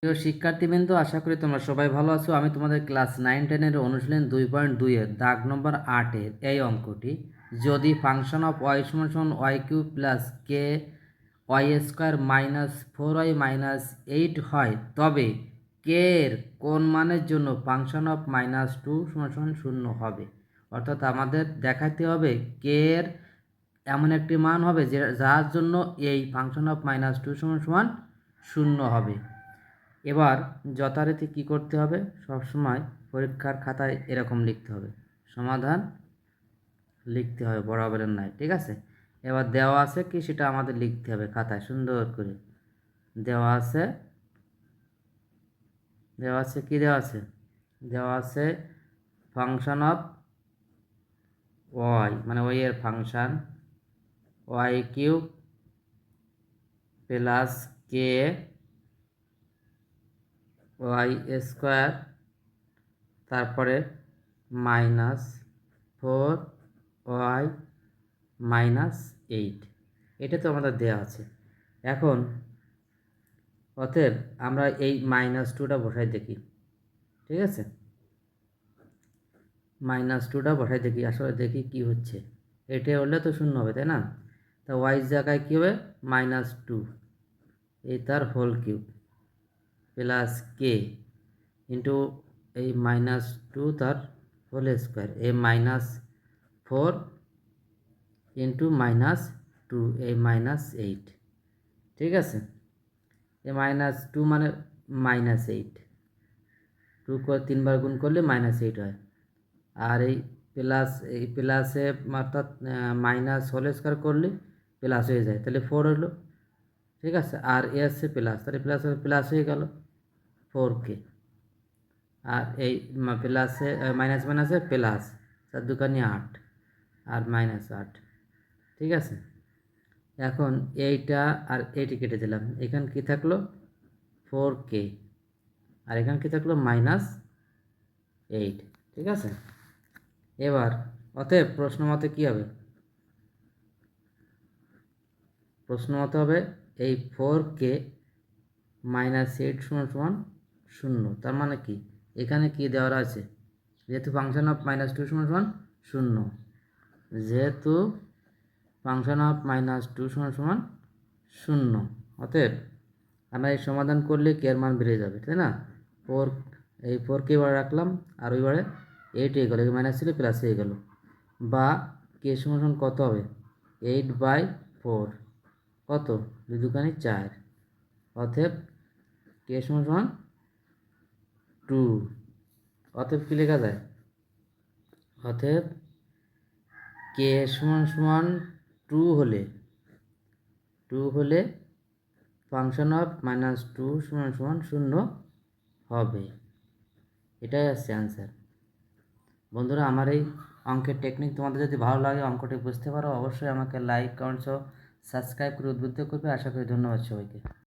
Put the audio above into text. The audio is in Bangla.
প্রিয় শিক্ষার্থীবৃন্দ, আশা করি তোমরা সবাই ভালো আছো। আমি তোমাদের ক্লাস 9-10 অনুশীলন 2.2 দাগ নম্বর 8 এই অঙ্কটি, যদি ফাংশন অফ ওয়াই সমান y cube plus k y square minus 4y minus 8 হয়, তবে কে এর কোন মানের জন্য ফাংশন অফ -2 সমান 0 হবে। অর্থাৎ আমাদের দেখাতে হবে কে এর এমন একটি মান হবে যার জন্য এই ফাংশন অফ -2 সমান 0 হবে। এবার যথারীতি কী করতে হবে, সবসময় পরীক্ষার খাতায় এরকম লিখতে হবে, সমাধান লিখতে হবে বরাবরের নাই, ঠিক আছে। এবার দেওয়া আছে কি সেটা আমাদের লিখতে হবে খাতায় সুন্দর করে। দেওয়া আছে কি দেওয়া আছে ফাংশন অফ ওয়াই, মানে ওয়াই এর function Y cube plus k y square, তারপরে -4y -8, এটা তো আমাদের দেওয়া আছে। এখন অতএব আমরা এই -2টা বসাই দেখি, ঠিক আছে। -2টা বসাই দেখি, আসলে দেখি কি হচ্ছে। এটা হলে তো 0 হবে, তাই না। তা ওয়াই জায়গায় কী হবে, -2 এই তার হোল কিউব প্লাস কে ইন্টু এই -2 তার হোল স্কোয়ার, এই -4 ইন্টু -2 এই -8, ঠিক আছে। এই -2 মানে -8, 2 করে 3 বার গুণ করলে -8 হয়। আর এই প্লাসে অর্থাৎ মাইনাস হোল স্কোয়ার করলে প্লাস হয়ে যায়, তাহলে 4 হলো, ঠিক আছে। আর এ আছে প্লাস, তাহলে প্লাস হয়ে গেল 4k। আর এই প্লাসে মাইনাস মাইনাসে প্লাস, 4 দুগুণে 8 আর -8, ঠিক আছে। এখন এইটা আর এইটি কেটে দিলাম, এখানে কি থাকলো 4k, আর এখানে কি থাকলো -8, ঠিক আছে। এবার অতএব প্রশ্ন মতে কী হবে, প্রশ্ন মতে হবে এই 4k -8 সমান 0। তার মানে কি, এখানে কি দেওয়া আছে, যেহেতু ফাংশন অফ -2 সমান 0, যেহেতু ফাংশন অফ -2 সমান 0, অতএব আমরা এই সমাধান করলে কে এর মান বেড়ে যাবে, তাই না। 4k বারে রাখলাম, আর ওইবারে 8 হয়ে গেলো, মাইনাস ছিল প্লাস হয়ে গেল, বা কে সমান কত হবে 8/4, কত 2 দুগুণে 4, অতএব কে সমান 2। অতএব কি লেখা যায়, অতএব কে সমান 2 হলে ফাংশন অফ -2 সমান 0 হবে। এটাই আছে অ্যান্সার। বন্ধুরা, আমার এই অঙ্কের টেকনিক তোমাদের যদি ভালো লাগে, অঙ্কটি বুঝতে পারো, অবশ্যই আমাকে লাইক, কমেন্টস ও সাবস্ক্রাইব করে উদ্বুদ্ধ করবে। আশা করি। ধন্যবাদ সবাইকে।